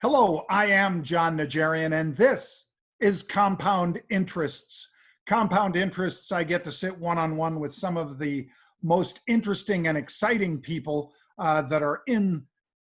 Hello, I am John Najarian, and this is Compound Interests. Compound Interests, I get to sit one-on-one with some of the most interesting and exciting people that are in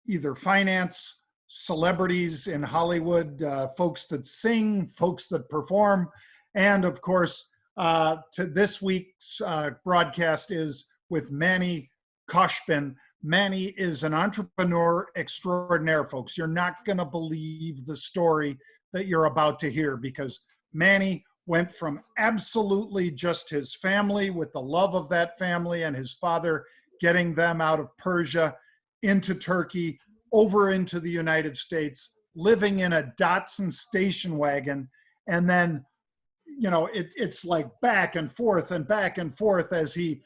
either finance, celebrities in Hollywood, folks that sing, folks that perform, and of course, to this week's broadcast is with Manny Khoshbin. Manny is an entrepreneur extraordinaire, folks. You're not going to believe the story that you're about to hear, because Manny went from absolutely just his family, with the love of that family and his father getting them out of Persia into Turkey, over into the United States, living in a Datsun station wagon. And then, you know, it's like back and forth as he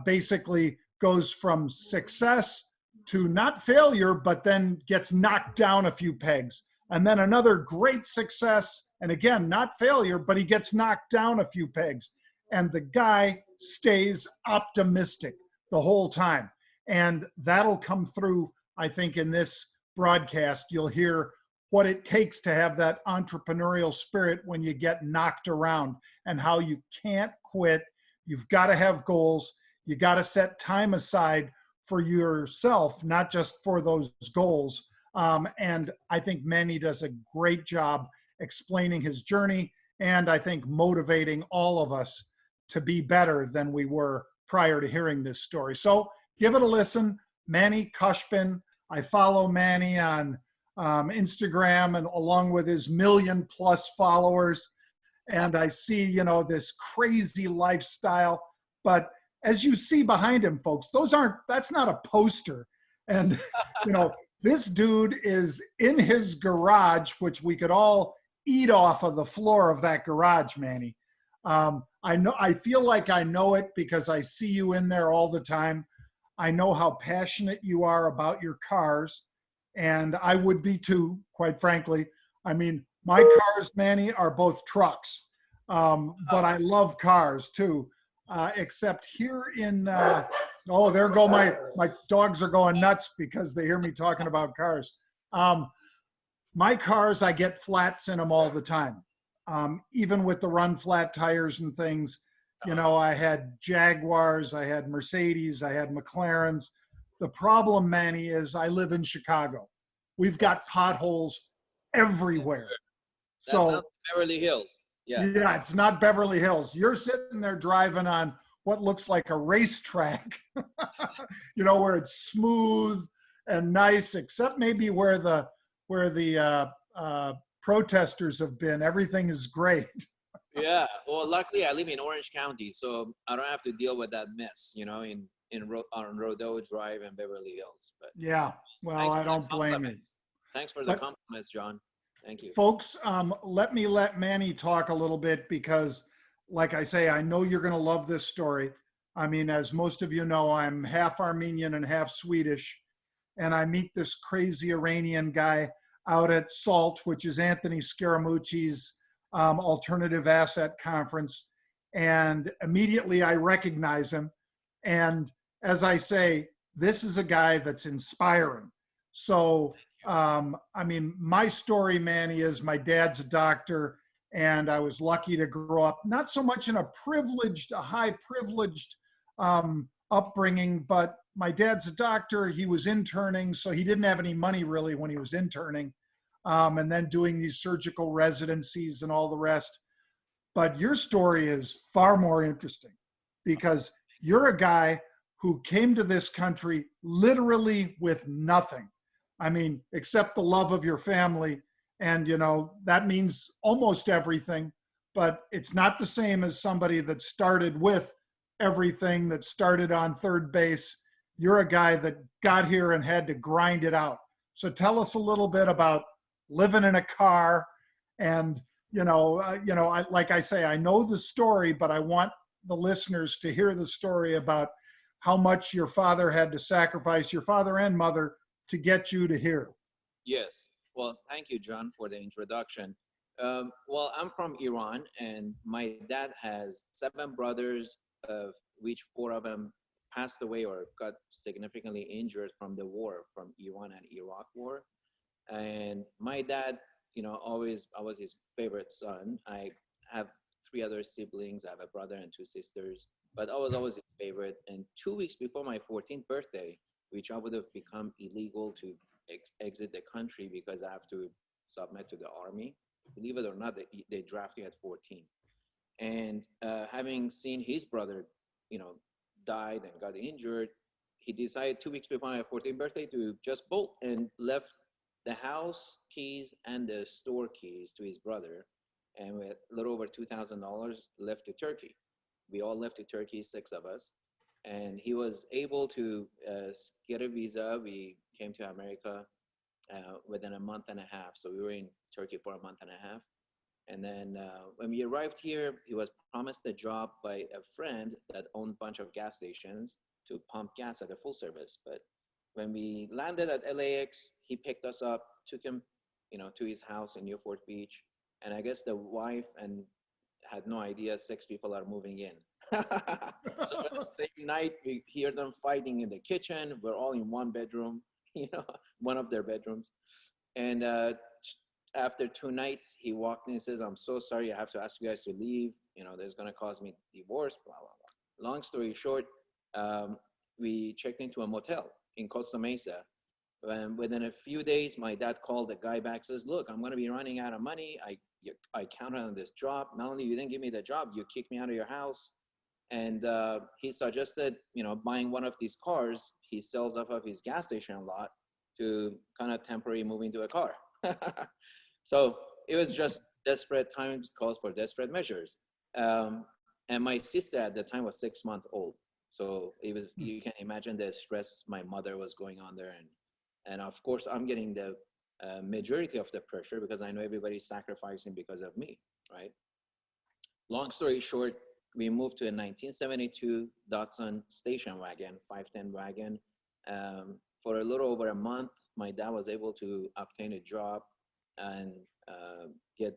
basically goes from success to not failure, but then gets knocked down a few pegs. And then another great success, and again, not failure, but he gets knocked down a few pegs. And the guy stays optimistic the whole time. And that'll come through, I think, in this broadcast. You'll hear what it takes to have that entrepreneurial spirit when you get knocked around, and how you can't quit. You've got to have goals. You got to set time aside for yourself, not just for those goals. And I think Manny does a great job explaining his journey, and I think motivating all of us to be better than we were prior to hearing this story. So give it a listen. Manny Khoshbin. I follow Manny on Instagram, and along with his 1 million+ followers. And I see, you know, this crazy lifestyle. But as you see behind him, folks, that's not a poster. And, you know, this dude is in his garage, which we could all eat off of the floor of that garage, Manny. I feel like I know it because I see you in there all the time. I know how passionate you are about your cars, and I would be too, quite frankly. I mean, my cars, Manny, are both trucks, but I love cars too. Except here in, oh, there go my dogs are going nuts because they hear me talking about cars. My cars, I get flats in them all the time. Even with the run flat tires and things, you know, I had Jaguars, I had Mercedes, I had McLarens. The problem, Manny, is I live in Chicago. We've got potholes everywhere. That's not Beverly Hills. Yeah, it's not Beverly Hills. You're sitting there driving on what looks like a racetrack, you know, where it's smooth and nice, except maybe where the protesters have been. Everything is great. Yeah. Well, luckily I live in Orange County, so I don't have to deal with that mess, you know, on Rodeo Drive and Beverly Hills. But yeah, well, I don't blame you. Thanks for the compliments, John. Thank you. Folks, let Manny talk a little bit, because like I say, I know you're going to love this story. I mean, as most of you know, I'm half Armenian and half Swedish, and I meet this crazy Iranian guy out at SALT, which is Anthony Scaramucci's alternative asset conference. And immediately I recognize him. And as I say, this is a guy that's inspiring. So, I mean, my story, Manny, is my dad's a doctor, and I was lucky to grow up, not so much in a high privileged upbringing, but my dad's a doctor. He was interning, so he didn't have any money really when he was interning, and then doing these surgical residencies and all the rest. But your story is far more interesting, because you're a guy who came to this country literally with nothing. I mean, except the love of your family. And, you know, that means almost everything, but it's not the same as somebody that started with everything, that started on third base. You're a guy that got here and had to grind it out. So tell us a little bit about living in a car. And, like I say, I know the story, but I want the listeners to hear the story about how much your father had to sacrifice, your father and mother, to get you to here. Yes. Well, thank you, John, for the introduction. Well, I'm from Iran, and my dad has 7 brothers, of which 4 of them passed away or got significantly injured from the war, from Iran and Iraq war. And my dad, always, I was his favorite son. I have three other siblings. I have a brother and two sisters, but I was always his favorite. And 2 weeks before my 14th birthday, which I would have become illegal to exit the country because I have to submit to the army. Believe it or not, they draft you at 14. And having seen his brother, died and got injured, he decided 2 weeks before my 14th birthday to just bolt and left the house keys and the store keys to his brother. And with a little over $2,000 left to Turkey. We all left to Turkey, six of us. And he was able to get a visa. We came to America within a month and a half. So we were in Turkey for a month and a half. And then when we arrived here, he was promised a job by a friend that owned a bunch of gas stations to pump gas at a full service. But when we landed at LAX, he picked us up, took him, to his house in Newport Beach. And I guess the wife and had no idea 6 people are moving in. So the same night, we hear them fighting in the kitchen. We're all in one bedroom, one of their bedrooms. And after 2 nights, he walked in and says, "I'm so sorry, I have to ask you guys to leave. There's going to cause me divorce, blah, blah, blah." Long story short, we checked into a motel in Costa Mesa. And within a few days, my dad called the guy back, says, "Look, I'm going to be running out of money. I counted on this job. Not only you didn't give me the job, you kicked me out of your house." And he suggested, buying one of these cars he sells off of his gas station lot to kind of temporarily move into a car. So it was just desperate times calls for desperate measures. And my sister at the time was 6 months old. So it was, you can imagine the stress my mother was going on there. And of course, I'm getting the majority of the pressure because I know everybody's sacrificing because of me, right? Long story short, we moved to a 1972 Datsun station wagon, 510 wagon. For a little over a month, my dad was able to obtain a job and get,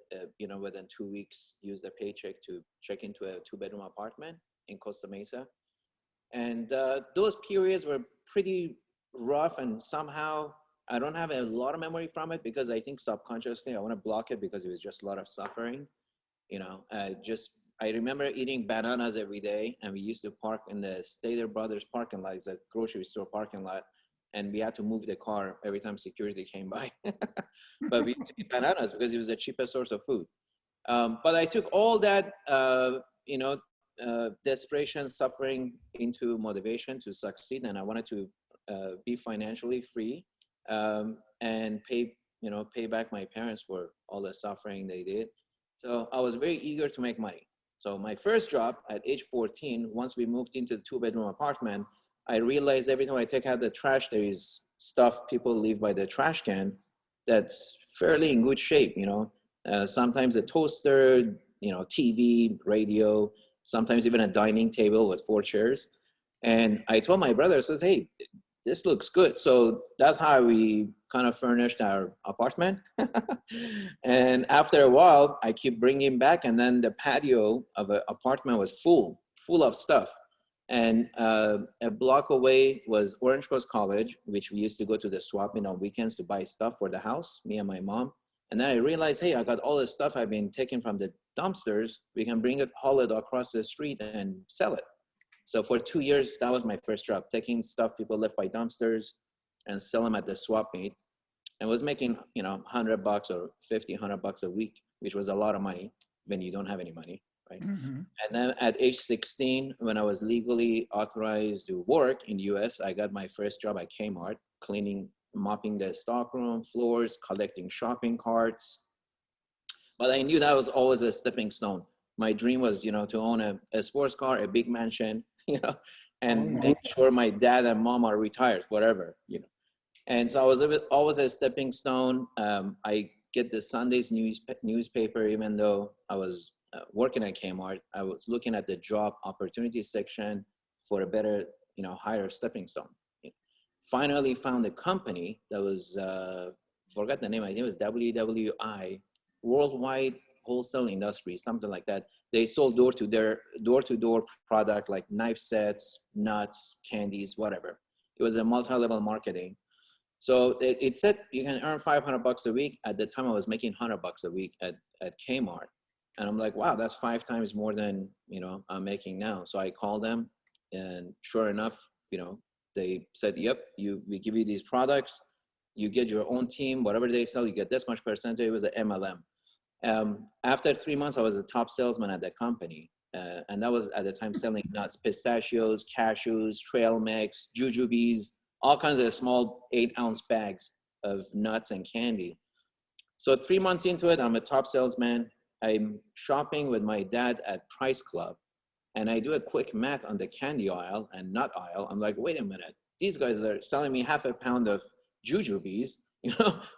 within 2 weeks, use the paycheck to check into a 2-bedroom apartment in Costa Mesa. And those periods were pretty rough, and somehow I don't have a lot of memory from it because I think subconsciously I want to block it because it was just a lot of suffering. I remember eating bananas every day, and we used to park in the Stater Brothers parking lot, it's a grocery store parking lot, and we had to move the car every time security came by. But we used to eat bananas because it was the cheapest source of food. But I took all that, desperation, suffering into motivation to succeed, and I wanted to be financially free and pay back my parents for all the suffering they did. So I was very eager to make money. So my first job at age 14, once we moved into the 2-bedroom apartment, I realized every time I take out the trash, there is stuff people leave by the trash can that's fairly in good shape, sometimes a toaster, TV, radio, sometimes even a dining table with 4 chairs. And I told my brother, says, "Hey, this looks good." So that's how we kind of furnished our apartment. And after a while, I keep bringing back, and then the patio of an apartment was full of stuff. And a block away was Orange Coast College, which we used to go to the swap meet on weekends to buy stuff for the house, me and my mom. And then I realized, hey, I got all this stuff I've been taking from the dumpsters. We can bring it, haul it across the street and sell it. So for 2 years, that was my first job, taking stuff people left by dumpsters and sell them at the swap meet. And was making, $100 or $100 a week, which was a lot of money when you don't have any money, right? Mm-hmm. And then at age 16, when I was legally authorized to work in the US, I got my first job at Kmart, mopping the stockroom floors, collecting shopping carts. But I knew that was always a stepping stone. My dream was, to own a sports car, a big mansion, and make sure my dad and mom are retired, whatever, And so I was always a stepping stone. I get the Sunday's newspaper, even though I was working at Kmart. I was looking at the job opportunity section for a better, higher stepping stone. Finally found a company that was, forgot the name, I think it was WWI, Worldwide Wholesale Industry, something like that. They sold door-to-door product like knife sets, nuts, candies, whatever. It was a multi-level marketing. So it said you can earn $500 a week. At the time, I was making $100 a week at Kmart. And I'm like, wow, that's 5 times more than, I'm making now. So I called them, and sure enough, they said, yep, we give you these products. You get your own team, whatever they sell, you get this much percentage. It was an MLM. After 3 months, I was the top salesman at the company. And that was at the time selling nuts, pistachios, cashews, trail mix, jujubes, all kinds of small 8-ounce bags of nuts and candy. So 3 months into it, I'm a top salesman. I'm shopping with my dad at Price Club. And I do a quick math on the candy aisle and nut aisle. I'm like, wait a minute. These guys are selling me half a pound of jujubes,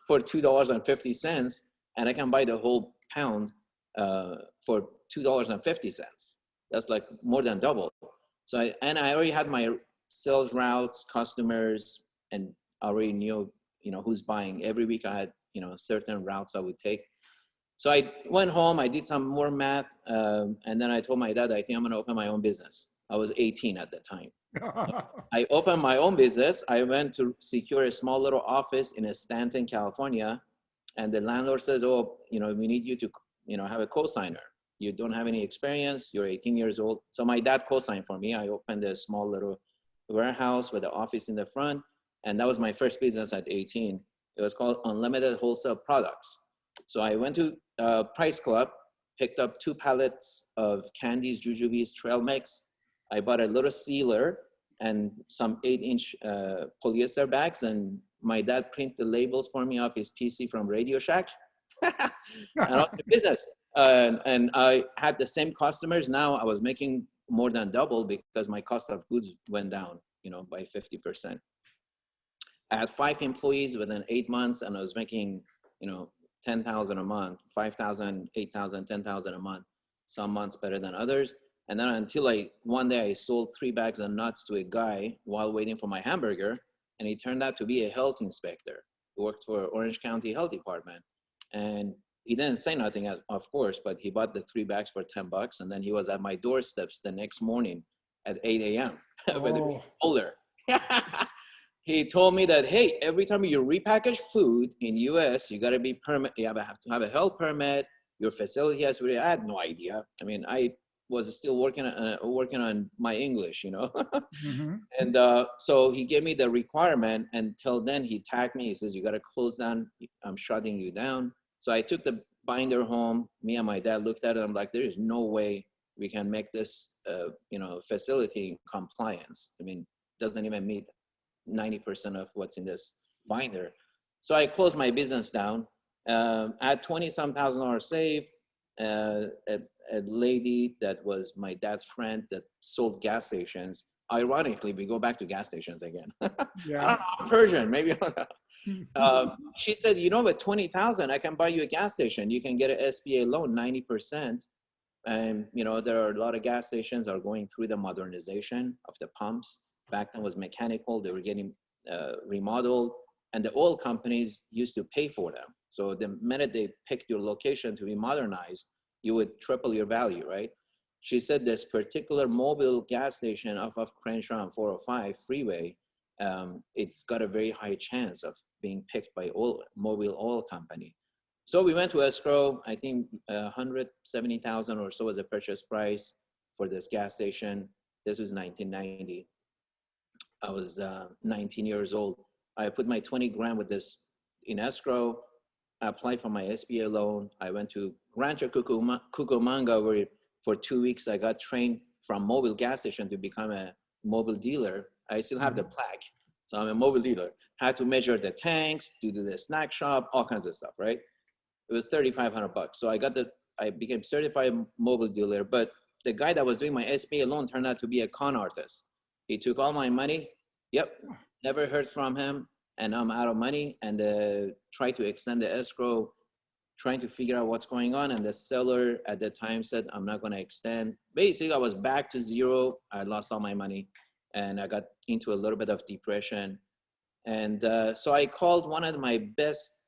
for $2.50. And I can buy the whole pound for $2.50. That's like more than double. So I already had my sales routes, customers, and I already knew, who's buying. Every week I had, certain routes I would take. So I went home, I did some more math, and then I told my dad, I think I'm gonna open my own business. I was 18 at the time. I opened my own business. I went to secure a small little office in Stanton, California. And the landlord says, oh, we need you to, have a co-signer. You don't have any experience. You're 18 years old. So my dad co-signed for me. I opened a small little warehouse with an office in the front. And that was my first business at 18. It was called Unlimited Wholesale Products. So I went to Price Club, picked up 2 pallets of candies, jujubes, trail mix. I bought a little sealer and some 8-inch polyester bags, and my dad printed the labels for me off his PC from Radio Shack. And off the business. And I had the same customers. Now I was making more than double because my cost of goods went down, by 50%. I had 5 employees within 8 months, and I was making, 10,000 a month, 5,000, 8,000, 10,000 a month. Some months better than others. And then until one day I sold 3 bags of nuts to a guy while waiting for my hamburger, and he turned out to be a health inspector. He worked for Orange County Health Department. And he didn't say nothing, of course, but he bought the 3 bags for $10, and then he was at my doorsteps the next morning at 8 a.m. with a folder. He told me that, hey, every time you repackage food in US, you gotta be permit. You have to have a health permit. Your facility has to. I had no idea. I mean, I was still working on my English, Mm-hmm. And so he gave me the requirement. Until then, he tagged me. He says, "You gotta close down. I'm shutting you down." So I took the binder home. Me and my dad looked at it. I'm like, there is no way we can make this, facility in compliance. I mean, it doesn't even meet 90% of what's in this binder. So I closed my business down. I had 20-some thousand saved. A lady that was my dad's friend that sold gas stations. Ironically, we go back to gas stations again. Yeah. I don't know, I'm Persian, maybe. She said, with 20,000, I can buy you a gas station. You can get an SBA loan, 90%. And, there are a lot of gas stations are going through the modernization of the pumps. Back then was mechanical. They were getting remodeled, and the oil companies used to pay for them. So the minute they picked your location to be modernized, you would triple your value, right? She said this particular mobile gas station off of Crenshaw and 405 freeway, it's got a very high chance of being picked by mobile oil company. So we went to escrow. I think 170,000 or so was the purchase price for this gas station. This was 1990. I was 19 years old. I put my 20 grand with this in escrow. I applied for my SBA loan. I went to Rancho Cucamonga, where for 2 weeks I got trained from mobile gas station to become a mobile dealer. I still have the plaque, so I'm a mobile dealer. Had to measure the tanks, do the snack shop, all kinds of stuff, right? It was $3,500. So I became certified mobile dealer, but the guy that was doing my SBA loan turned out to be a con artist. He took all my money. Yep, never heard from him, and I'm out of money. And tried to extend the escrow, trying to figure out what's going on. And the seller at the time said, I'm not going to extend. Basically, I was back to zero. I lost all my money, and I got into a little bit of depression. And so I called one of my best,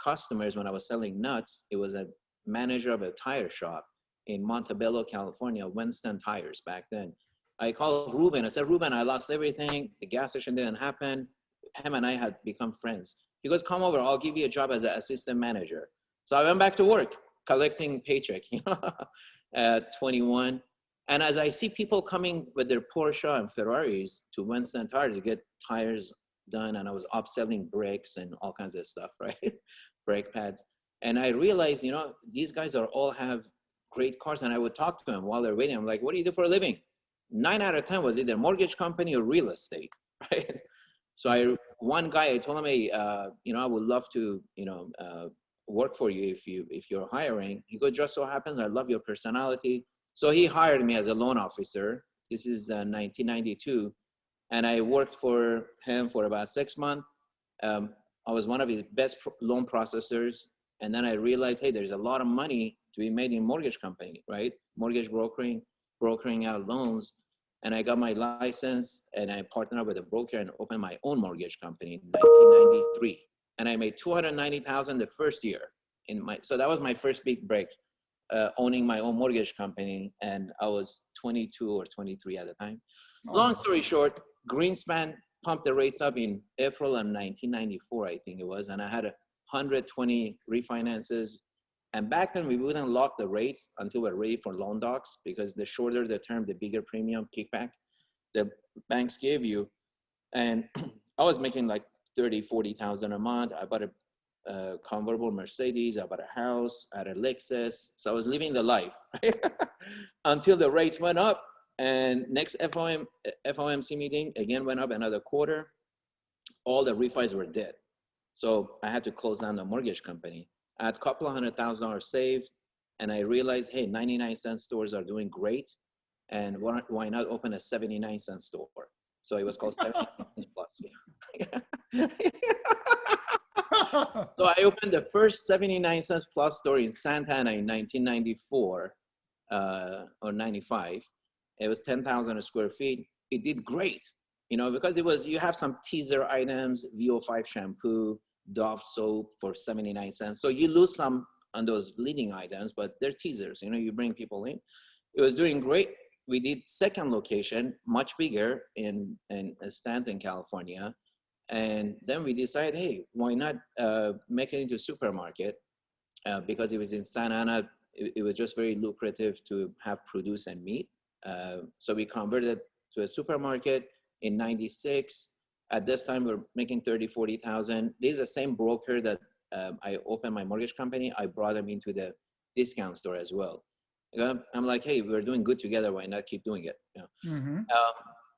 customers when I was selling nuts. It was a manager of a tire shop in Montebello, California, Winston Tires back then. I called Ruben. I said, Ruben, I lost everything. The gas station didn't happen. him and I had become friends. He goes, come over, I'll give you a job as an assistant manager. So I went back to work, collecting paycheck, you know, at 21. And as I see people coming with their Porsche and Ferraris to Winston Tire to get tires done, and I was upselling brakes and all kinds of stuff, right? Brake pads. And I realized, you know, these guys are all have great cars. And I would talk to them while they're waiting. I'm like, what do you do for a living? 9 out of 10 was either mortgage company or real estate, right? So one guy, I told him, hey, you know, I would love to, you know, work for you if you're hiring. He goes, just so happens I love your personality. So he hired me as a loan officer. This is 1992. And I worked for him for about 6 months. I was one of his best loan processors. And then I realized, hey, there's a lot of money to be made in mortgage company, right? Mortgage brokering out loans. And I got my license and I partnered up with a broker and opened my own mortgage company in 1993. And I made $290,000 the first year so that was my first big break, owning my own mortgage company. And I was 22 or 23 at the time. Long story short, Greenspan pumped the rates up in April of 1994, I think it was. And I had 120 refinances. And back then we wouldn't lock the rates until we're ready for loan docs, because the shorter the term, the bigger premium kickback the banks gave you. And I was making like 30, 40,000 a month. I bought a convertible Mercedes. I bought a house, I had a Lexus. So I was living the life, right? Until the rates went up. And next FOMC meeting again went up another quarter. All the refis were dead. So I had to close down the mortgage company. I had a couple of $100,000 saved, and I realized, hey, 99-cent stores are doing great, and why not open a 79-cent store? So it was called 79 cents plus. So I opened the first 79 cents plus store in Santa Ana in 1994 or 95. It was 10,000 square feet. It did great, you know, because you have some teaser items, VO5 shampoo, Dove soap for 79 cents. So you lose some on those leading items, but they're teasers, you know, you bring people in. It was doing great. We did second location, much bigger in Stanton, California. And then we decided, hey, why not make it into a supermarket? Because it was in Santa Ana, it was just very lucrative to have produce and meat. So we converted to a supermarket in 96. At this time, we're making 30, 40,000. This is the same broker that I opened my mortgage company. I brought them into the discount store as well. I'm like, hey, we're doing good together. Why not keep doing it? You know? Mm-hmm.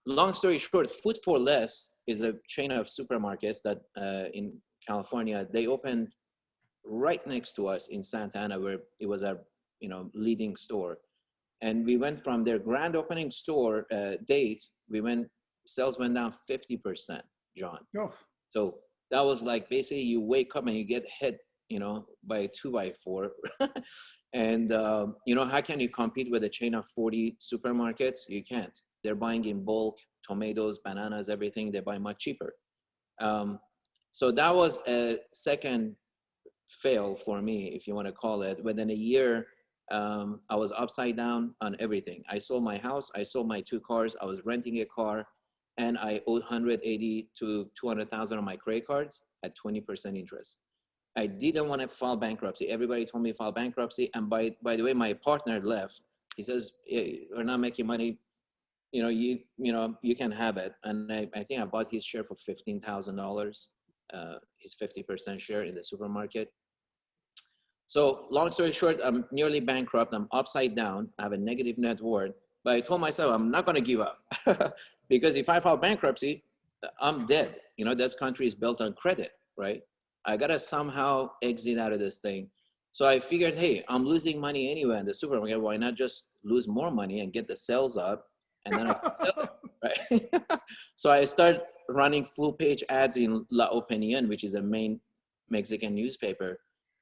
Long story short, Food for Less is a chain of supermarkets that in California, they opened right next to us in Santa Ana, where it was a leading store. And we went from their grand opening store date, sales went down 50%, John. Oh. So that was like, basically you wake up and you get hit, by a 2x4. And, how can you compete with a chain of 40 supermarkets? You can't. They're buying in bulk, tomatoes, bananas, everything. They buy much cheaper. So that was a second fail for me, if you want to call it. Within a year, I was upside down on everything. I sold my house, I sold my 2 cars, I was renting a car, and I owed 180 to 200,000 on my credit cards at 20% interest. I didn't want to file bankruptcy. Everybody told me to file bankruptcy. And by the way, my partner left. He says, hey, we're not making money. You can have it. And I think I bought his share for $15,000, his 50% share in the supermarket. So long story short, I'm nearly bankrupt. I'm upside down. I have a negative net worth. But I told myself, I'm not going to give up. Because if I file bankruptcy, I'm dead. This country is built on credit, right? I got to somehow exit out of this thing. So I figured, hey, I'm losing money anyway in the supermarket. Why not just lose more money and get the sales up? And then I can sell it, right? So I started running full page ads in La Opinion, which is a main Mexican newspaper.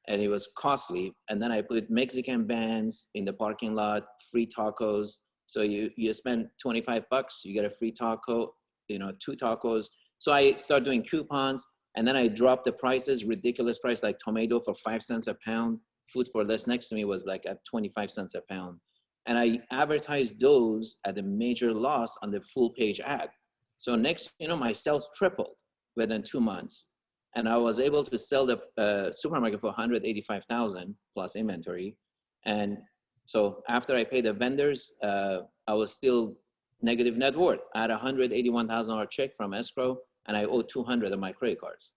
And it was costly. And then I put Mexican bands in the parking lot, free tacos. So you spend $25, you get a free taco, 2 tacos. So I started doing coupons, and then I dropped the prices, ridiculous price, like tomato for 5 cents a pound. Food for Less next to me was like at 25 cents a pound. And I advertised those at a major loss on the full page ad. So next, my sales tripled within 2 months. And I was able to sell the supermarket for 185,000 plus inventory. And so after I paid the vendors, I was still negative net worth. I had a $181,000 check from escrow, and I owed 200 of my credit cards.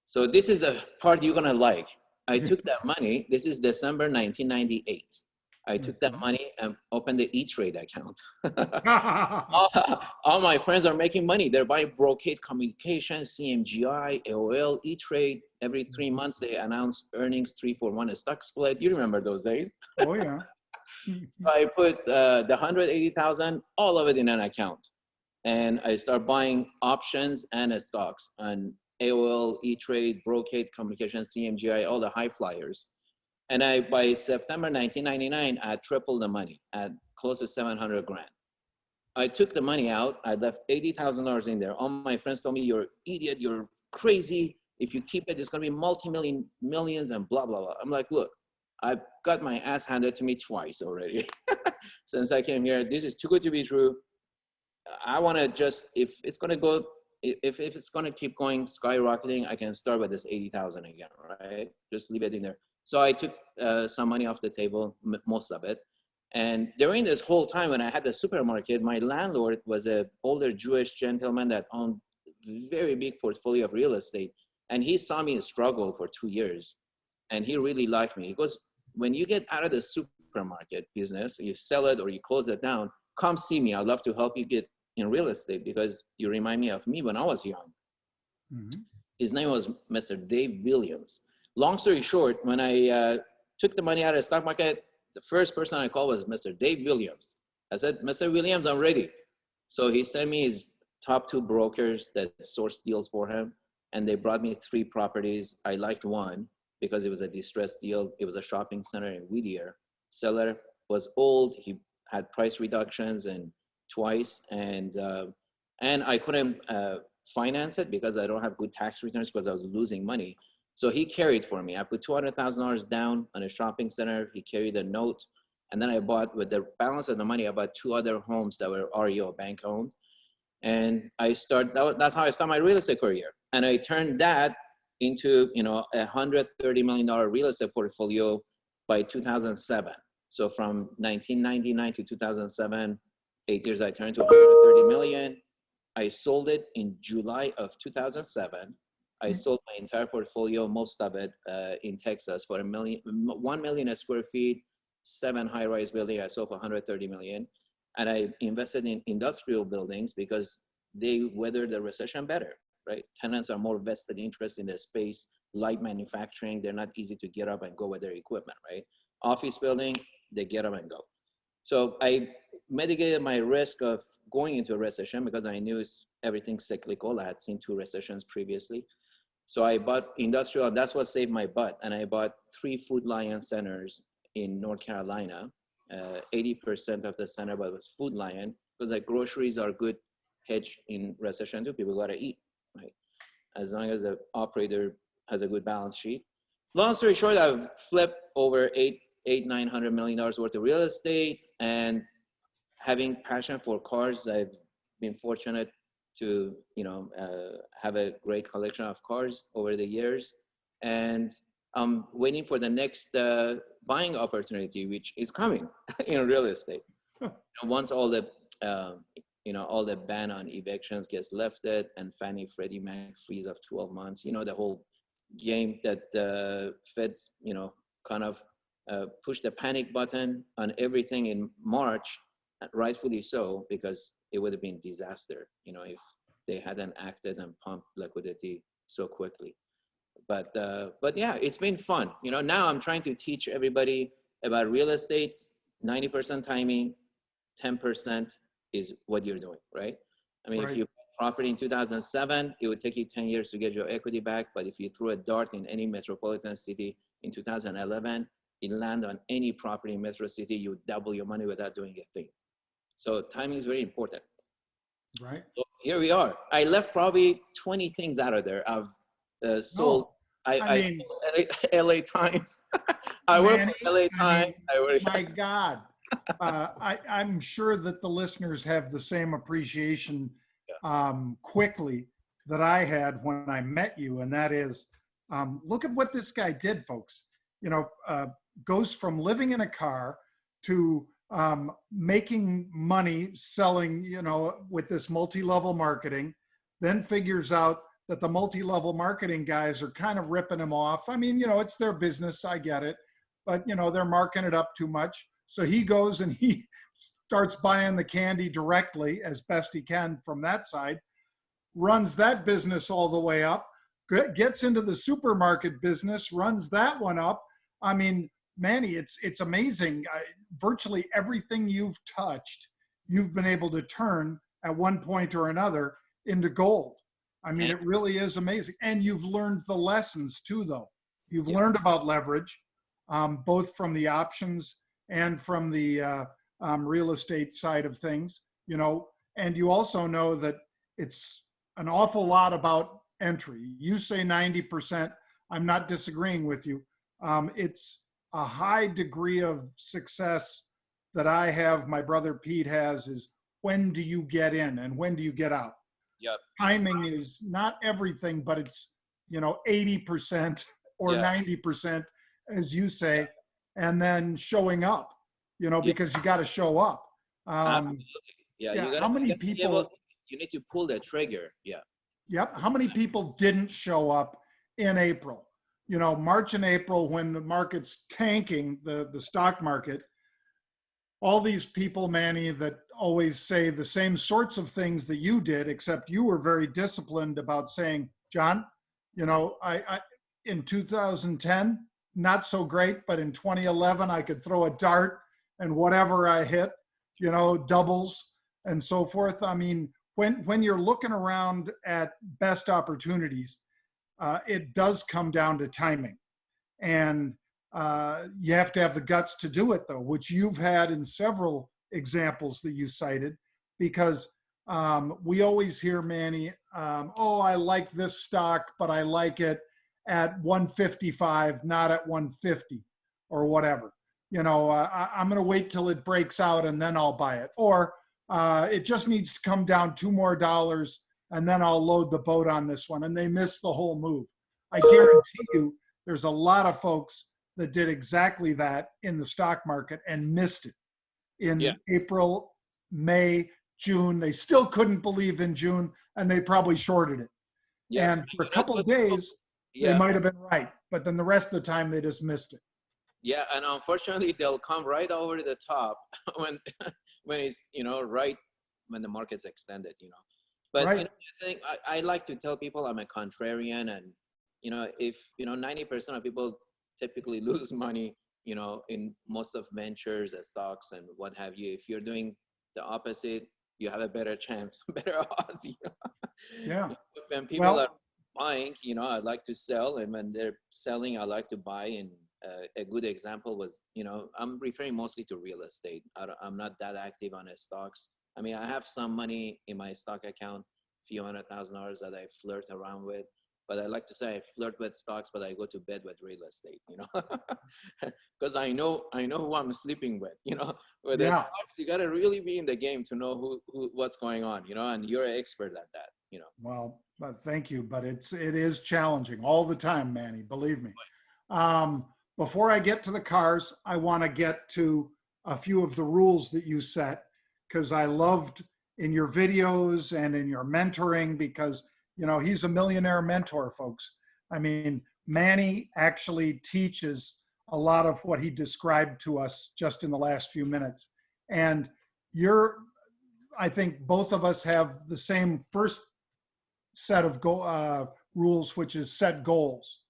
So this is the part you're gonna like. I took that money. This is December 1998. I took that money and opened the E-Trade account. all my friends are making money. They're buying Brocade Communications, CMGI, AOL, E-Trade. Every 3 months, they announce earnings, 3-for-1, a stock split. You remember those days? Oh, yeah. So I put the 180,000, all of it in an account. And I start buying options and stocks on AOL, E-Trade, Brocade Communications, CMGI, all the high flyers. And by September 1999, I tripled the money at close to 700 grand. I took the money out. I left $80,000 in there. All my friends told me, you're an idiot, you're crazy. If you keep it, it's gonna be millions and blah, blah, blah. I'm like, look, I've got my ass handed to me twice already. Since I came here, this is too good to be true. I wanna just, if it's gonna keep going, skyrocketing, I can start with this 80,000 again, right? Just leave it in there. So I took some money off the table, most of it. And during this whole time when I had the supermarket, my landlord was an older Jewish gentleman that owned a very big portfolio of real estate. And he saw me struggle for 2 years. And he really liked me. He goes, when you get out of the supermarket business, you sell it or you close it down, come see me. I'd love to help you get in real estate because you remind me of me when I was young. Mm-hmm. His name was Mr. Dave Williams. Long story short, when I took the money out of the stock market, the first person I called was Mr. Dave Williams. I said, Mr. Williams, I'm ready. So he sent me his top 2 brokers that sourced deals for him. And they brought me 3 properties. I liked one because it was a distressed deal. It was a shopping center in Whittier. Seller was old. He had price reductions and twice. And I couldn't finance it because I don't have good tax returns because I was losing money. So he carried for me. I put $200,000 down on a shopping center. He carried a note. And then I bought, with the balance of the money, I bought 2 other homes that were REO, bank owned. And that's how I started my real estate career. And I turned that into, a $130 million real estate portfolio by 2007. So from 1999 to 2007, 8 years, I turned to 130 million. I sold it in July of 2007. I sold my entire portfolio, most of it in Texas, for 1 million square feet, 7 high-rise buildings. I sold for 130 million. And I invested in industrial buildings because they weather the recession better, right? Tenants are more vested interest in the space, light manufacturing. They're not easy to get up and go with their equipment, right? Office building, they get up and go. So I mitigated my risk of going into a recession because I knew everything's cyclical. I had seen 2 recessions previously. So I bought industrial, that's what saved my butt. And I bought 3 Food Lion centers in North Carolina. 80% of the center was Food Lion, because like groceries are good hedge in recession too. People gotta eat, right? As long as the operator has a good balance sheet. Long story short, I've flipped over $900 million worth of real estate, and having passion for cars, I've been fortunate to have a great collection of cars over the years, and I'm waiting for the next buying opportunity, which is coming in real estate. Once all the all the ban on evictions gets lifted and Fannie Freddie Mac freeze of 12 months, the whole game that the Feds kind of push the panic button on everything in March, rightfully so, because it would have been disaster, if they hadn't acted and pumped liquidity so quickly. But yeah, it's been fun. Now I'm trying to teach everybody about real estate. 90% timing, 10% is what you're doing, right? I mean, if you bought property in 2007, it would take you 10 years to get your equity back. But if you threw a dart in any metropolitan city in 2011, it land on any property in Metro City, you double your money without doing a thing. So timing is very important. Right. So here we are. I left probably 20 things out of there. I've sold. I sold LA Times. I work for LA Times. My God. I'm sure that the listeners have the same appreciation quickly. that I had when I met you, and that is, look at what this guy did, folks. You know, goes from living in a car to making money selling, you know, with this multi-level marketing, then figures out that the multi-level marketing guys are kind of ripping him off. I mean, you know, it's their business, I get it, but you know, they're marking it up too much. So he goes and he starts buying the candy directly as best he can from that side, runs that business all the way up, gets into the supermarket business, runs that one up. I mean, Manny, it's amazing. Virtually everything you've touched, you've been able to turn at one point or another into gold. I mean, it really is amazing. And you've learned the lessons too, though. You've learned about leverage, both from the options and from the real estate side of things, you know, and you also know that it's an awful lot about entry. You say 90%. I'm not disagreeing with you. It's a high degree of success that I have, my brother Pete has, is when do you get in and when do you get out? Yep. Timing is not everything, but it's, you know, 80% or 90%, as you say, and then showing up, you know, because you got to show up. Absolutely. Yeah, you How many gotta be people? able, you need to pull the trigger. Yeah. Yep. How many people didn't show up in April? You know, March and April when the market's tanking, the stock market, all these people, Manny, that always say the same sorts of things that you did, except you were very disciplined about saying, John, you know, I in 2010, not so great, but in 2011, I could throw a dart and whatever I hit, you know, doubles and so forth. I mean, when you're looking around at best opportunities, it does come down to timing. And you have to have the guts to do it, though, which you've had in several examples that you cited, because we always hear, Manny, oh, I like this stock, but I like it at 155, not at 150 or whatever. You know, I'm going to wait till it breaks out and then I'll buy it. Or it just needs to come down $2 more and then I'll load the boat on this one. And they miss the whole move. I guarantee you there's a lot of folks that did exactly that in the stock market and missed it in April, May, June. They still couldn't believe in June and they probably shorted it. And for a couple of days, they might have been right. But then the rest of the time, they just missed it. Yeah, and unfortunately, they'll come right over the top when it's, you know, right when the market's extended, you know. But you know, I think I like to tell people I'm a contrarian, and you know, if you know 90% of people typically lose money, you know, in most of ventures and stocks and what have you. If you're doing the opposite, you have a better chance, better odds. You know? Yeah. When people are buying, you know, I like to sell, and when they're selling, I like to buy. And a good example was, you know, I'm referring mostly to real estate. I'm not that active on the stocks. I mean, I have some money in my stock account, few $100,000 that I flirt around with. But I like to say I flirt with stocks, but I go to bed with real estate, you know, because I know who I'm sleeping with, you know. With the stocks, you got to really be in the game to know what's going on, you know, and you're an expert at that, you know. Well, thank you, but it is challenging all the time, Manny. Believe me. Before I get to the cars, I want to get to a few of the rules that you set, because I loved in your videos and in your mentoring, because you know, he's a millionaire mentor, folks. I mean, Manny actually teaches a lot of what he described to us just in the last few minutes. And I think both of us have the same first set of rules, which is set goals.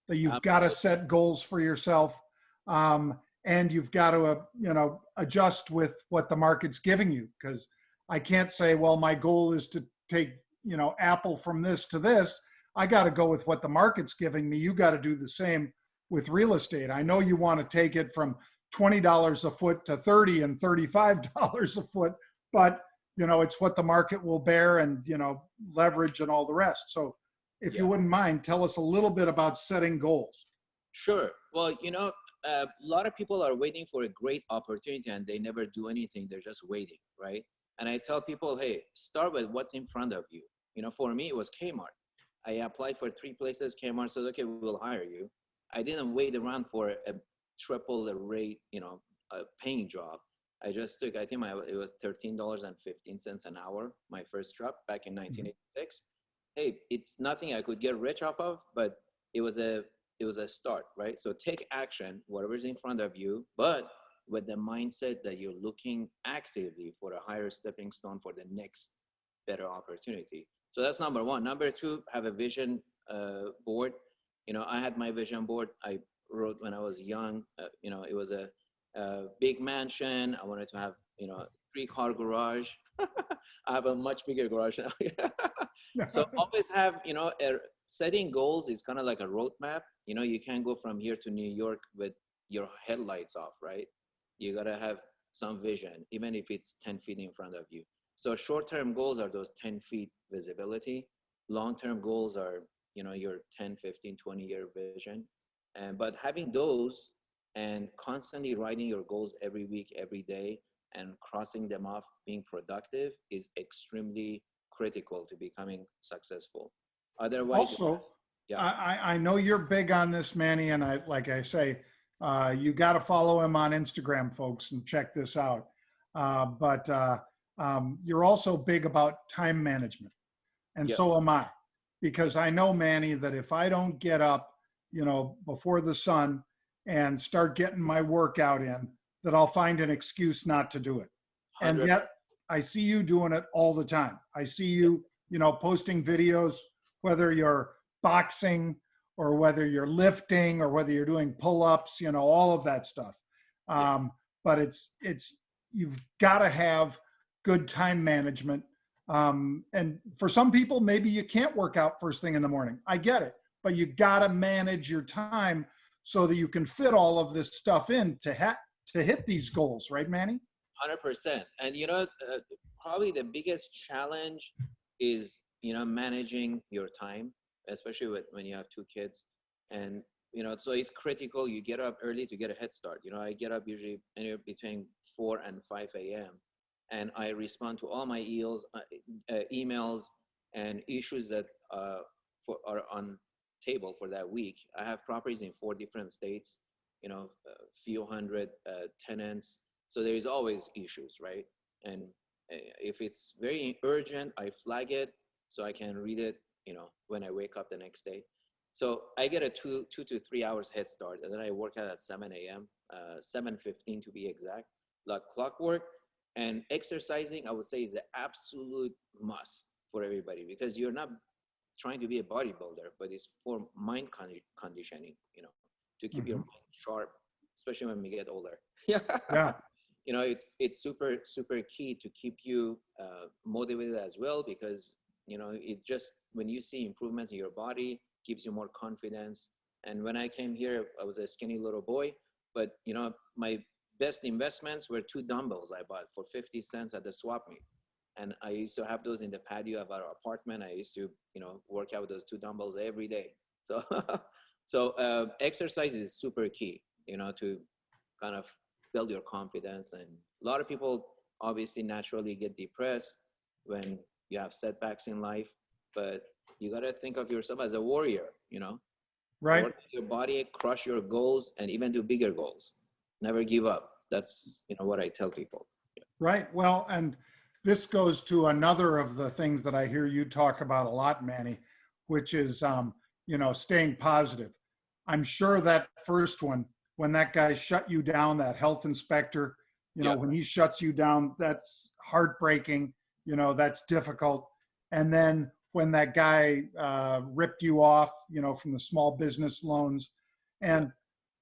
That you've got to set goals for yourself. And you've got to, you know, adjust with what the market's giving you. Because I can't say, well, my goal is to take, you know, Apple from this to this. I got to go with what the market's giving me. You got to do the same with real estate. I know you want to take it from $20 a foot to $30 and $35 a foot, but you know, it's what the market will bear, and, you know, leverage and all the rest. So if you wouldn't mind, tell us a little bit about setting goals. Sure. Well, you know, a lot of people are waiting for a great opportunity and they never do anything. They're just waiting, right? And I tell people, hey, start with what's in front of you. for me, it was Kmart. I applied for 3 places. Kmart said, okay, we'll hire you. I didn't wait around for a triple the rate, a paying job. I just took, I think it was $13.15 an hour, my first job back in 1986. Hey, it's nothing I could get rich off of, but it was a start, right? So take action, whatever's in front of you, but with the mindset that you're looking actively for a higher stepping stone for the next better opportunity. So that's number one. Number two, have a vision board. I had my vision board. I wrote when I was young. It was a big mansion. I wanted to have 3-car garage. I have a much bigger garage now. So always have setting goals is kind of like a roadmap. You can't go from here to New York with your headlights off, right? You gotta have some vision, even if it's 10 feet in front of you. So short-term goals are those 10 feet visibility. Long-term goals are, your 10, 15, 20-year vision. But having those and constantly writing your goals every week, every day, and crossing them off, being productive is extremely critical to becoming successful. Otherwise, Also, yeah, I know you're big on this, Manny, and like I say, you got to follow him on Instagram, folks, and check this out. But you're also big about time management, and yeah, so am I, because I know, Manny, that if I don't get up, before the sun and start getting my workout in, that I'll find an excuse not to do it. And 100. yet I see you doing it all the time. I see you, posting videos, whether you're boxing or whether you're lifting or whether you're doing pull-ups, all of that stuff. Yeah. But you've got to have good time management. And for some people, maybe you can't work out first thing in the morning. I get it, but you got to manage your time so that you can fit all of this stuff in to hit these goals, right, Manny? 100%. And probably the biggest challenge is managing your time, especially when you have 2 kids. And so it's critical you get up early to get a head start. I get up usually anywhere between 4 and 5 a.m. and I respond to all my emails and issues that are on table for that week. I have properties in 4 different states, a few hundred tenants. So there is always issues, right? And if it's very urgent, I flag it so I can read it, when I wake up the next day. So I get a 2 to 3 hours head start, and then I work out at 7 a.m., 7:15 to be exact, like clockwork. And exercising, I would say, is an absolute must for everybody, because you're not trying to be a bodybuilder, but it's for mind conditioning, to keep your mind sharp, especially when we get older. Yeah. It's super, super key to keep you motivated as well, because, it just, when you see improvements in your body, gives you more confidence. And when I came here, I was a skinny little boy, but, my best investments were 2 dumbbells I bought for 50 cents at the swap meet. And I used to have those in the patio of our apartment. I used to, work out with those 2 dumbbells every day. So, exercise is super key, to kind of build your confidence. And a lot of people obviously naturally get depressed when you have setbacks in life, but you got to think of yourself as a warrior, Right. work with your body, crush your goals, and even do bigger goals. Never give up. That's, what I tell people. Yeah. Right. Well, and this goes to another of the things that I hear you talk about a lot, Manny, which is, staying positive. I'm sure that first one, when that guy shut you down, that health inspector, Yeah. when he shuts you down, that's heartbreaking, that's difficult. And then when that guy ripped you off, from the small business loans, and,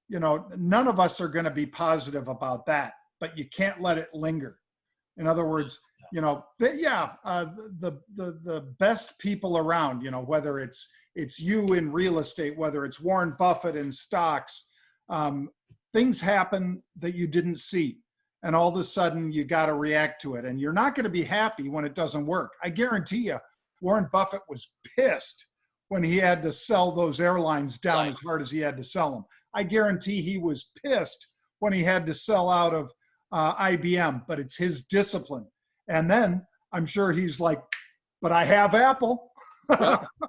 none of us are going to be positive about that, but you can't let it linger. In other words, the best people around, whether it's you in real estate, whether it's Warren Buffett in stocks, things happen that you didn't see. And all of a sudden you got to react to it. And you're not going to be happy when it doesn't work. I guarantee you, Warren Buffett was pissed when he had to sell those airlines down as hard as he had to sell them. I guarantee he was pissed when he had to sell out of IBM, but it's his discipline. And then I'm sure he's like, but I have Apple. Yeah. You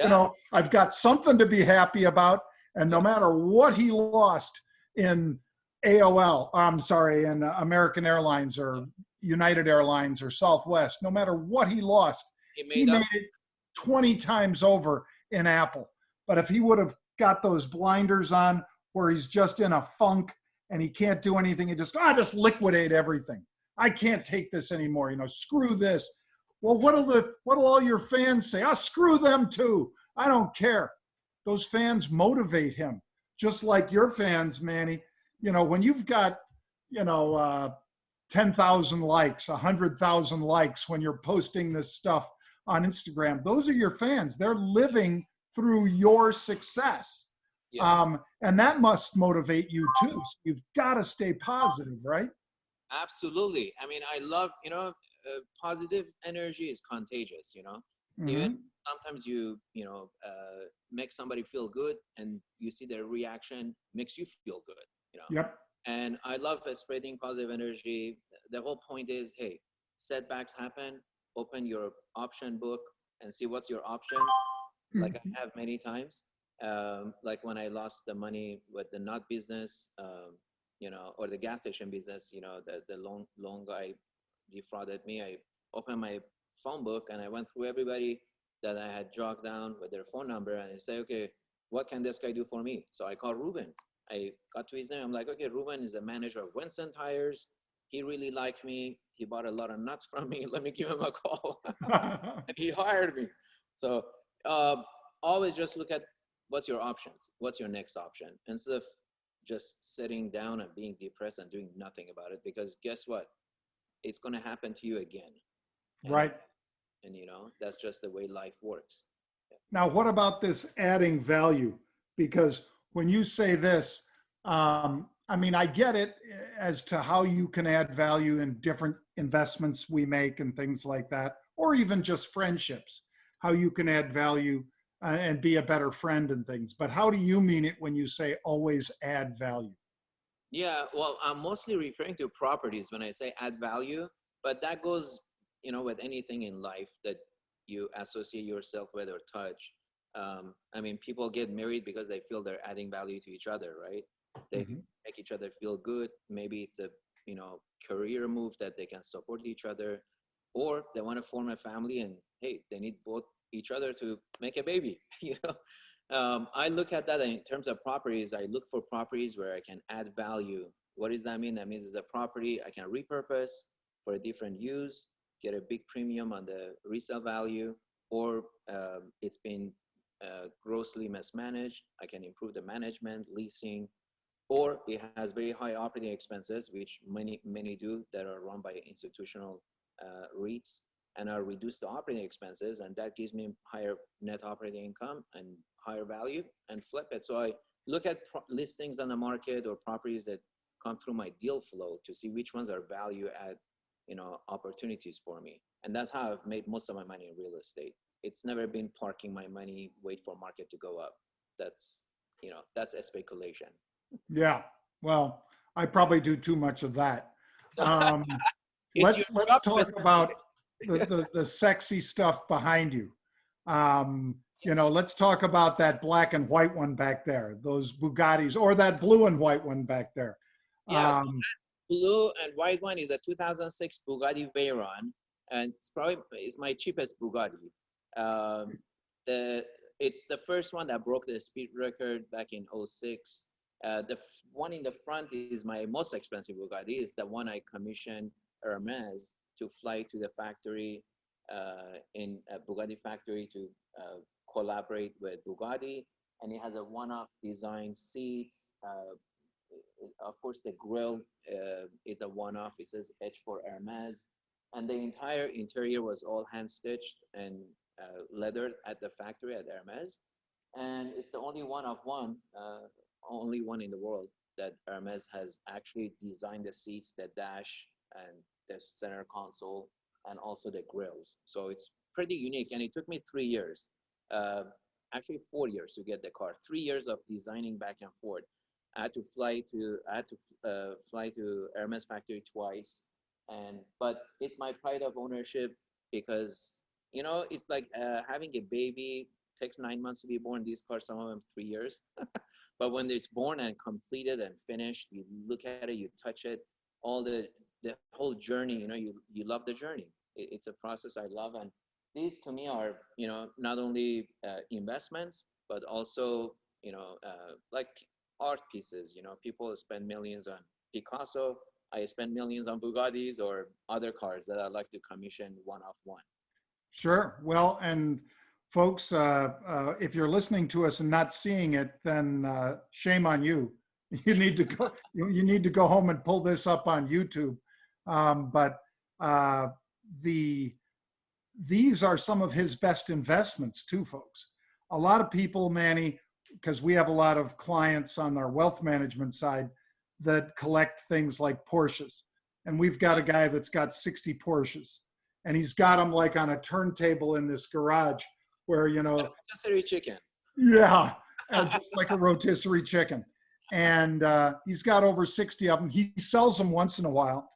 Yeah. know, I've got something to be happy about. And no Yeah. matter what he lost in AOL, I'm sorry, in American Airlines or United Airlines or Southwest, no matter what he lost, He he made made up. it 20 times over in Apple. But if he would have got those blinders on where he's just in a funk and he can't do anything, he just liquidate everything. I can't take this anymore. You know, screw this. Well, what'll all your fans say? Screw them too. I don't care. Those fans motivate him, just like your fans, Manny. You know, when you've got, you know, 10,000 likes, 100,000 likes when you're posting this stuff on Instagram, those are your fans. They're living through your success. Yes. And that must motivate you too. So you've got to stay positive, right? Absolutely. I mean, I love, positive energy is contagious, Even Mm-hmm. sometimes make somebody feel good and you see their reaction makes you feel good. Yep. And I love spreading positive energy. The whole point is, hey, setbacks happen, open your option book and see what's your option, like I have many times. Like when I lost the money with the nut business, or the gas station business, the loan guy defrauded me. I opened my phone book and I went through everybody that I had jogged down with their phone number and I say, okay, what can this guy do for me? So I called Ruben. I got to his name. I'm like, okay, Ruben is the manager of Winston Tires. He really liked me. He bought a lot of nuts from me. Let me give him a call. And he hired me. So always just look at what's your options. What's your next option? Instead of just sitting down and being depressed and doing nothing about it, because guess what? It's going to happen to you again. And, Right. and that's just the way life works. Now, what about this adding value? Because when you say this, I mean, I get it as to how you can add value in different investments we make and things like that, or even just friendships, how you can add value and be a better friend and things. But how do you mean it when you say always add value? Yeah, well, I'm mostly referring to properties when I say add value, but that goes, with anything in life that you associate yourself with or touch. I mean, people get married because they feel they're adding value to each other, right? They Mm-hmm. make each other feel good. Maybe it's a, career move that they can support each other, or they want to form a family and hey, they need both each other to make a baby, I look at that in terms of properties. I look for properties where I can add value. What does that mean? That means it's a property I can repurpose for a different use, get a big premium on the resale value, or it's been grossly mismanaged. I can improve the management, leasing, or it has very high operating expenses, which many do that are run by institutional REITs and are reduced to operating expenses, and that gives me higher net operating income and higher value and flip it. So I look at listings on the market or properties that come through my deal flow to see which ones are value add, opportunities for me. And that's how I've made most of my money in real estate. It's never been parking my money, wait for market to go up. That's, that's a speculation. Yeah. Well, I probably do too much of that. Um, It's your let's job to talk about the sexy stuff behind you. Let's talk about that black and white one back there, those Bugattis, or that blue and white one back there. Yes, Um, blue and white one is a 2006 Bugatti Veyron, and it's my cheapest Bugatti. Um, the it's the first one that broke the speed record back in '06. The one in the front is my most expensive Bugatti. It's the one I commissioned Hermes to fly to the factory in a Bugatti factory to collaborate with Bugatti, and it has a one-off design seats. Of course, the grill is a one-off. It says H for Hermes, and the entire interior was all hand stitched and leathered at the factory at Hermes. And it's the only one of one, only one in the world that Hermes has actually designed the seats, the dash, and the center console, and also the grills. So it's pretty unique, and it took me 3 years, uh, actually 4 years to get the car. 3 years of designing back and forth. I had to fly to Hermes factory twice, but it's my pride of ownership because You know, it's like having a baby takes 9 months to be born. These cars, some of them 3 years. But when it's born and completed and finished, you look at it, you touch it, all the whole journey. You know, you love the journey. It's a process I love, and these to me are, you know, not only investments but also, you know, like art pieces. You know, people spend millions on Picasso. I spend millions on Bugattis or other cars that I like to commission one off one. Sure. Well, and folks, if you're listening to us and not seeing it, then shame on you. You need to go. You need to go home and pull this up on YouTube. But uh, the these are some of his best investments too, folks. A lot of people, Manny, because we have a lot of clients on our wealth management side that collect things like Porsches, and we've got a guy that's got 60 Porsches, and he's got them like on a turntable in this garage where, you know, Rotisserie chicken. yeah, just like a rotisserie chicken. And he's got over 60 of them. He sells them once in a while.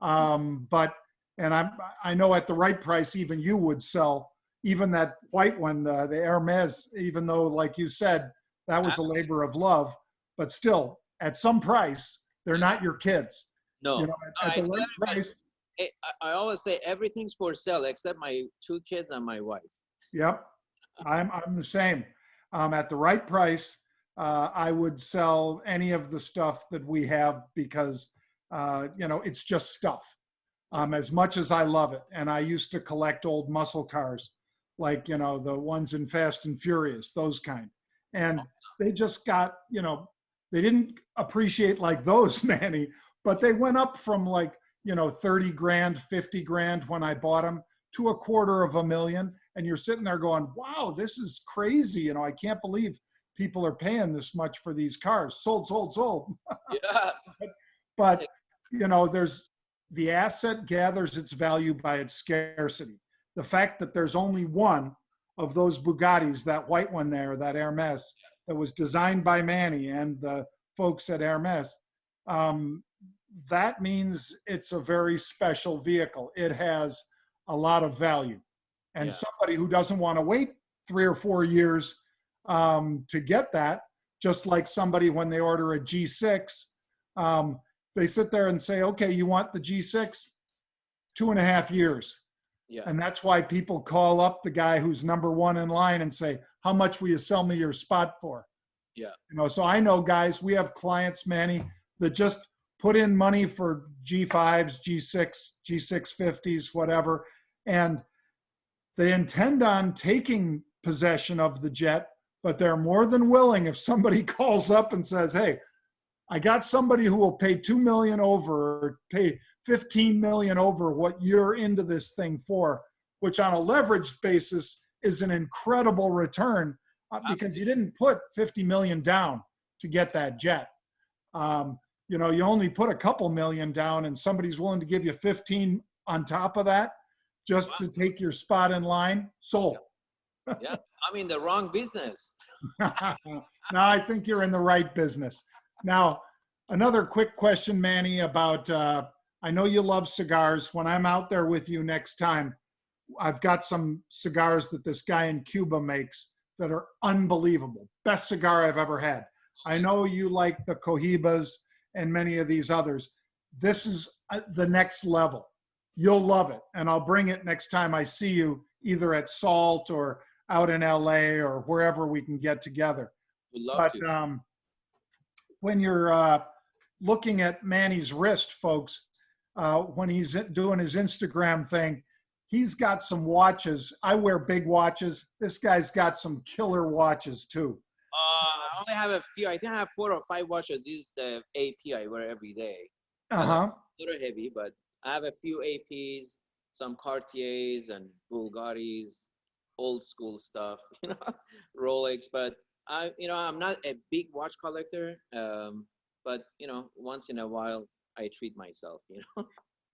But, and I know at the right price, even you would sell even that white one, the Hermes, even though, like you said, that was a labor of love, but still at some price, they're not your kids. No, You know, at the right price. I always say everything's for sale except my two kids and my wife. Yep. I'm the same. At the right price, I would sell any of the stuff that we have because, you know, it's just stuff. As much as I love it, and I used to collect old muscle cars, like, you know, the ones in Fast and Furious, those kind, and they just got, you know, they didn't appreciate like those, Manny, but they went up from like, you know, 30 grand, 50 grand when I bought them to $250,000. And you're sitting there going, wow, this is crazy. You know, I can't believe people are paying this much for these cars. Sold, sold, sold. Yeah. But, you know, there's the asset gathers its value by its scarcity. The fact that there's only one of those Bugattis, that white one there, that Hermes, that was designed by Manny and the folks at Hermes, that means it's a very special vehicle. It has a lot of value. And Yeah. somebody who doesn't want to wait 3 or 4 years to get that, just like somebody when they order a G6, they sit there and say, okay, you want the G6? 2.5 years. Yeah. And that's why people call up the guy who's number one in line and say, how much will you sell me your spot for? Yeah. You know, so I know, guys, we have clients, Manny, that just put in money for G5s, G6, G650s, whatever, and they intend on taking possession of the jet, but they're more than willing if somebody calls up and says, hey, I got somebody who will pay 2 million over or pay 15 million over what you're into this thing for, which on a leveraged basis is an incredible return because you didn't put 50 million down to get that jet. You know, you only put a couple million down and somebody's willing to give you 15 on top of that just to take your spot in line. Sold. Yeah. I'm in the wrong business. No, I think you're in the right business. Now, another quick question, Manny, about, I know you love cigars. When I'm out there with you next time, I've got some cigars that this guy in Cuba makes that are unbelievable. Best cigar I've ever had. I know you like the Cohibas and many of these others. This is the next level. You'll love it. And I'll bring it next time I see you, either at Salt or out in LA or wherever we can get together. Would love But to. when you're looking at Manny's wrist, folks, when he's doing his Instagram thing, he's got some watches. I wear big watches. This guy's got some killer watches too. I only have a few. I think I have 4 or 5 watches. This is the AP I wear every day. Uh-huh. A little heavy, but I have a few APs, some Cartiers and Bulgaris, old school stuff, you know, Rolex. But I'm not a big watch collector. But once in a while, I treat myself.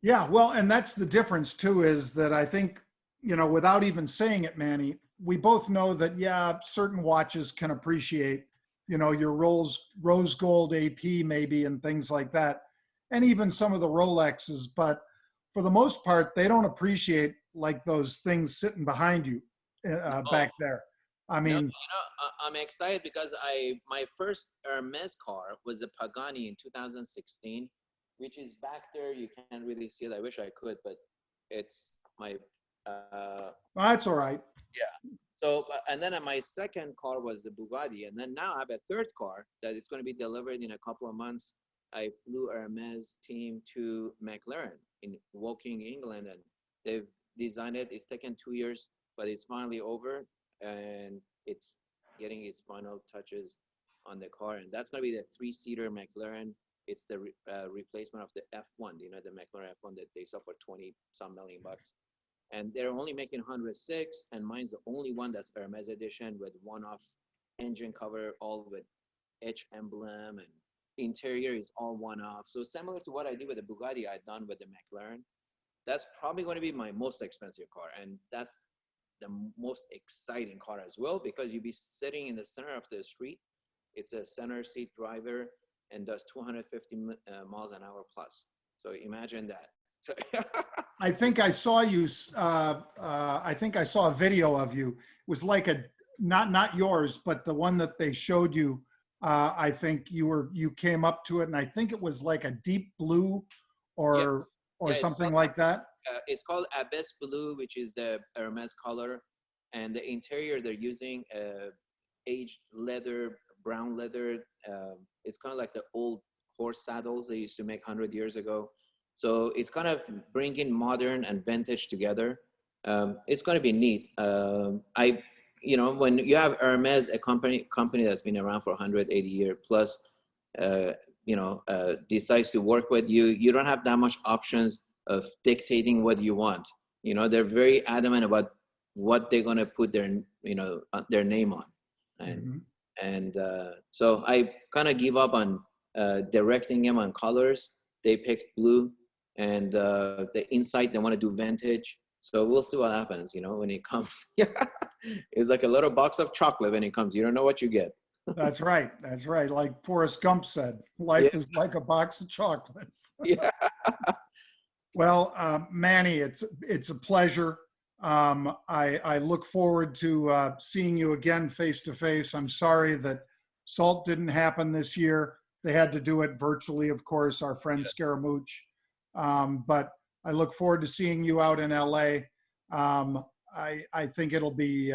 Yeah, well, and that's the difference too, is that I think, without even saying it, Manny, we both know that, yeah, certain watches can appreciate, your rose gold AP maybe and things like that, and even some of the Rolexes, but for the most part, they don't appreciate like those things sitting behind you Oh, back there. I no, mean, I'm excited because my first Hermes car was the Pagani in 2016, which is back there. You can't really see it. I wish I could, but it's my well, that's all right. yeah. So and then my second car was the Bugatti, and then now I have a third car that is going to be delivered in a couple of months. I flew Hermes team to McLaren in Woking, England, and they've designed it. It's taken 2 years, but it's finally over, and it's getting its final touches on the car. And that's going to be the three-seater McLaren. It's the replacement of the F1. You know, the McLaren F1 that they sell for 20 some million bucks. And they're only making 106, and mine's the only one that's Hermes edition with one-off engine cover, all with H emblem, and interior is all one-off. So similar to what I did with the Bugatti, I done with the McLaren. That's probably going to be my most expensive car, and that's the most exciting car as well because you'll be sitting in the center of the street. It's a center seat driver and does 250 miles an hour plus. So imagine that. So I think I saw you. I think I saw a video of you. It was like a not yours, but the one that they showed you. I think you came up to it, and I think it was like a deep blue, yeah, or yeah, something like that. it's called Abyss Blue, which is the Hermes color, and the interior they're using aged leather, brown leather. It's kind of like the old horse saddles they used to make 100 years ago. So it's kind of bringing modern and vintage together. It's going to be neat. When you have Hermes, a company that's been around for 180 years plus, decides to work with you, you don't have that much options of dictating what you want. You know, they're very adamant about what they're going to put their name on, and Mm-hmm. so I kind of give up on directing them on colors. They picked blue, and the inside they want to do vintage. So we'll see what happens. You know, when it comes. It's like a little box of chocolate when it comes. You don't know what you get. That's right. That's right. Like Forrest Gump said, life Yeah, is like a box of chocolates. yeah. Well, Manny, it's a pleasure. I look forward to seeing you again face to face. I'm sorry that Salt didn't happen this year. They had to do it virtually, of course, our friend Scaramouche. But I look forward to seeing you out in LA. I think it'll be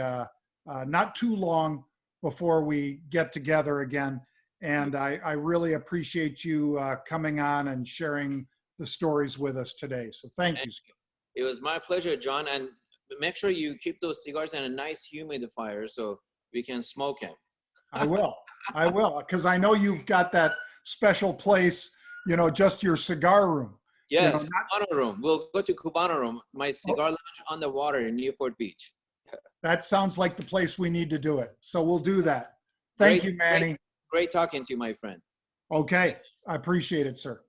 not too long before we get together again. And I really appreciate you coming on and sharing the stories with us today. So thank you. It was my pleasure, John. And make sure you keep those cigars in a nice humidifier so we can smoke them. I will. I will, because I know you've got that special place, just your cigar room. Yes, Not, Cubano room. We'll go to Cubano room, my cigar lounge on the water in Newport Beach. that sounds like the place we need to do it. So we'll do that. Thank Great, you, Manny. great talking to you, my friend. Okay. I appreciate it, sir.